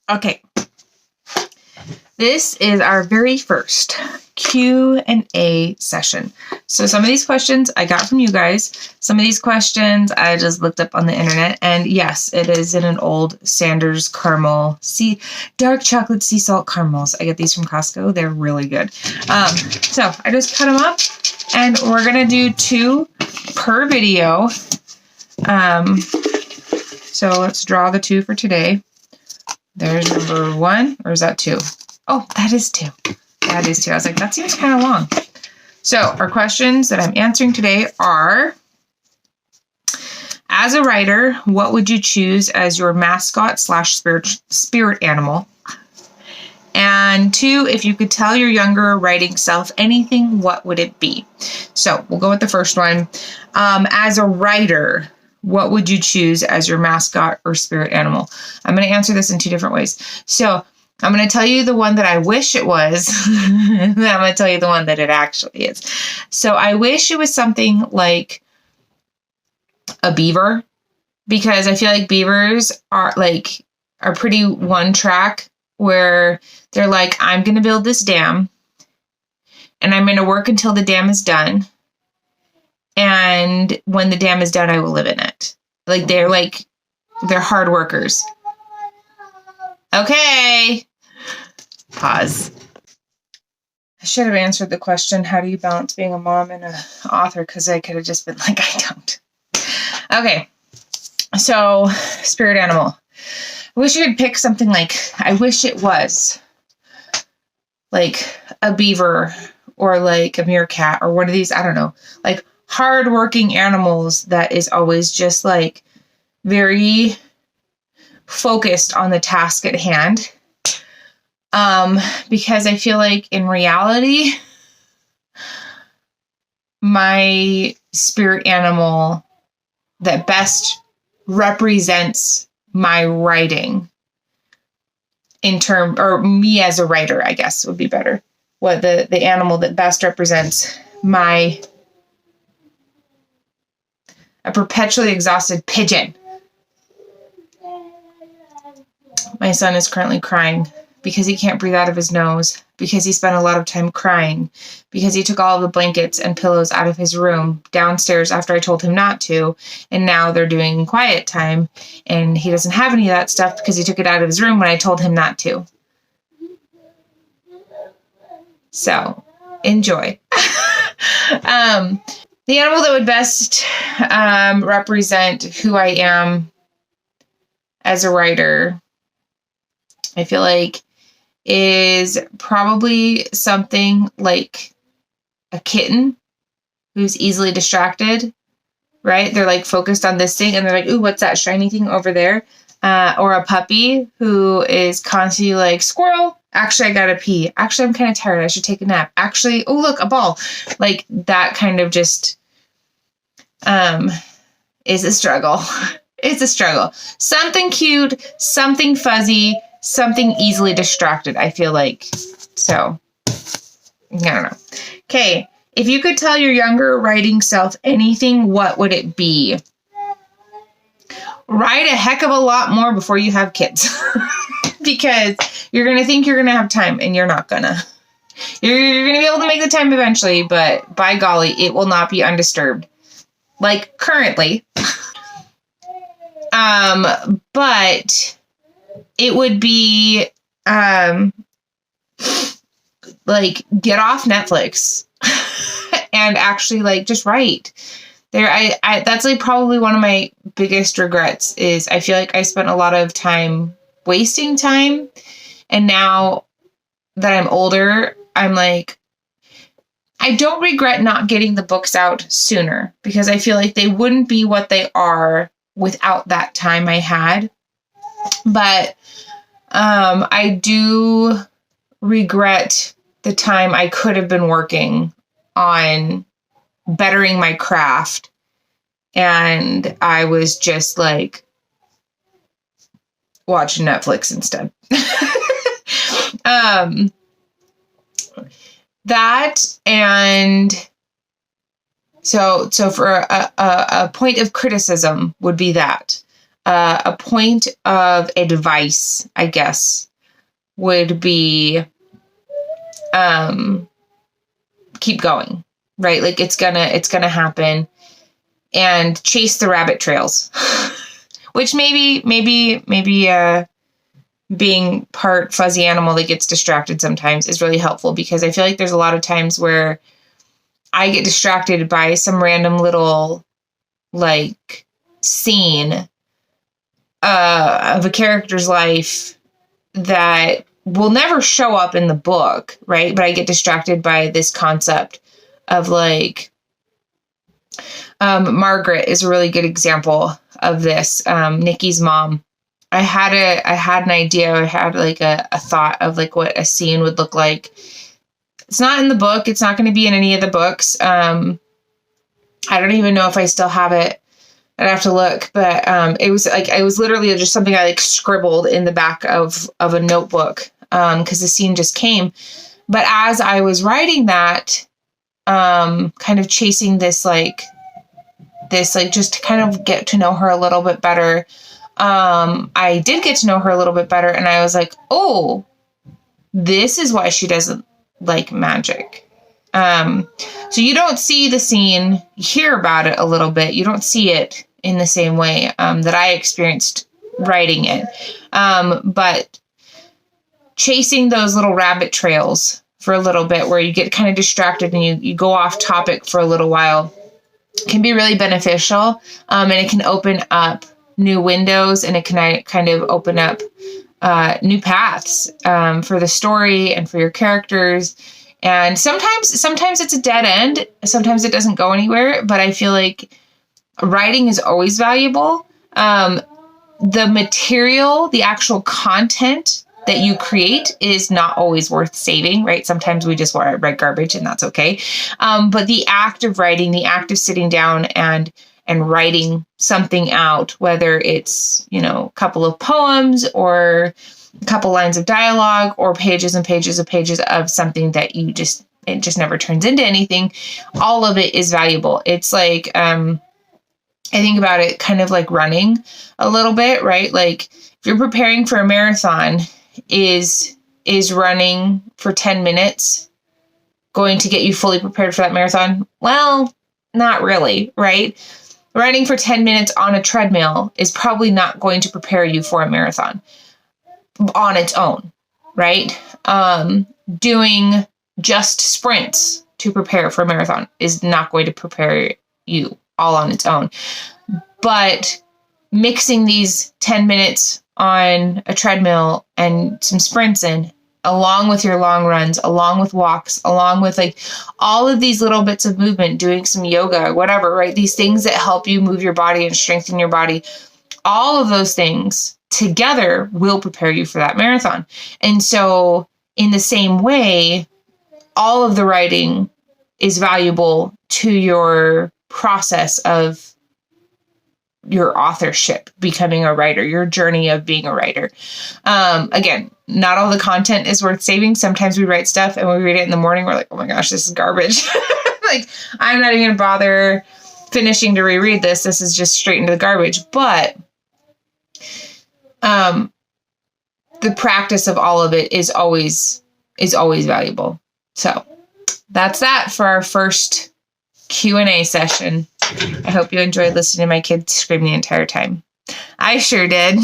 Okay. This is our very first Q&A session. So some of these questions I got from you guys. Some of these questions I just looked up on the internet. And yes, it is in an old Sanders caramel, dark chocolate sea salt caramels. I get these from Costco. They're really good. So I just cut them up, and we're going to do 2 per video. So let's draw the 2 for today. There's number 1, or is that 2? Oh, that is 2. That is 2. I was like, that seems kind of long. So our questions that I'm answering today are, as a writer, what would you choose as your mascot / spirit animal? And 2, if you could tell your younger writing self anything, what would it be? So we'll go with the first one. As a writer, what would you choose as your mascot or spirit animal? I'm going to answer this in 2 different ways. So I'm going to tell you the one that I wish it was, and then I'm going to tell you the one that it actually is. So I wish it was something like a beaver, because I feel like beavers are pretty one track, where they're like, I'm going to build this dam, and I'm going to work until the dam is done. And when the dam is done, I will live in it. They're hard workers. Okay. Pause. I should have answered the question, how do you balance being a mom and an author? Because I could have just been like, I don't. Okay. So, spirit animal. I wish you could pick something I wish it was like a beaver or like a meerkat or one of these, I don't know, hardworking animals that is always just very focused on the task at hand. Because I feel like in reality, my spirit animal that best represents my writing or me as a writer, I guess would be better. What the animal that best represents a perpetually exhausted pigeon. My son is currently crying because he can't breathe out of his nose, because he spent a lot of time crying, because he took all of the blankets and pillows out of his room downstairs after I told him not to, and now they're doing quiet time, and he doesn't have any of that stuff because he took it out of his room when I told him not to. So, enjoy. The animal that would best represent who I am as a writer, I feel like, is probably something like a kitten who's easily distracted, right? They're focused on this thing and they're like, ooh, what's that shiny thing over there? Or a puppy who is constantly squirrel. Actually, I gotta pee. Actually, I'm kind of tired. I should take a nap. Actually, oh, look, a ball. That kind of just is a struggle. It's a struggle. Something cute, something fuzzy, something easily distracted, I feel like. So, I don't know. Okay, if you could tell your younger writing self anything, what would it be? Write a heck of a lot more before you have kids. Because you're going to think you're going to have time, and you're not going to. You're going to be able to make the time eventually, but by golly, it will not be undisturbed. Currently. But it would be, get off Netflix and actually, just write. That's probably one of my biggest regrets is I feel like I spent a lot of time wasting time. And now that I'm older, I'm I don't regret not getting the books out sooner, because I feel like they wouldn't be what they are without that time I had. But I do regret the time I could have been working on bettering my craft, and I was just watching Netflix instead. That, and so for a point of criticism would be that a point of advice, I guess, would be keep going, right? Like it's gonna happen, and chase the rabbit trails. Which maybe being part fuzzy animal that gets distracted sometimes is really helpful, because I feel like there's a lot of times where I get distracted by some random little like scene of a character's life that will never show up in the book, right? But I get distracted by this concept of like, Margaret is a really good example of this. Nikki's mom. I had an idea. I had like a thought of like what a scene would look like. It's not in the book. It's not going to be in any of the books. I don't even know if I still have it. I'd have to look, but it was literally just something I like scribbled in the back of a notebook because the scene just came. But as I was writing that, kind of chasing this just to kind of get to know her a little bit better. I did get to know her a little bit better, and I was like, oh, this is why she doesn't like magic. So you don't see the scene, you hear about it a little bit. You don't see it in the same way that I experienced writing it. But chasing those little rabbit trails for a little bit where you get kind of distracted and you go off topic for a little while can be really beneficial. And it can open up new windows, and it can kind of open up new paths for the story and for your characters. And sometimes it's a dead end. Sometimes it doesn't go anywhere, but I feel like writing is always valuable. The material, the actual content that you create is not always worth saving, right? Sometimes we just want to write garbage, and that's okay. But the act of writing, the act of sitting down and writing something out, whether it's, a couple of poems or a couple lines of dialogue or pages and pages of something that it just never turns into anything, all of it is valuable. It's like, I think about it kind of like running a little bit, right? Like if you're preparing for a marathon, is running for 10 minutes going to get you fully prepared for that marathon? Well, not really, right? Running for 10 minutes on a treadmill is probably not going to prepare you for a marathon on its own, right? Doing just sprints to prepare for a marathon is not going to prepare you all on its own. But mixing these 10 minutes on a treadmill and some sprints in, along with your long runs, along with walks, along with like all of these little bits of movement, doing some yoga, whatever, right? These things that help you move your body and strengthen your body, all of those things together will prepare you for that marathon. And so in the same way, all of the writing is valuable to your process of your authorship, becoming a writer, your journey of being a writer. Again, not all the content is worth saving. Sometimes we write stuff and we read it in the morning. We're like, oh my gosh, this is garbage. Like, I'm not even going to bother finishing to reread this. This is just straight into the garbage. But the practice of all of it is always valuable. So that's that for our first Q&A session. I hope you enjoyed listening to my kids scream the entire time. I sure did.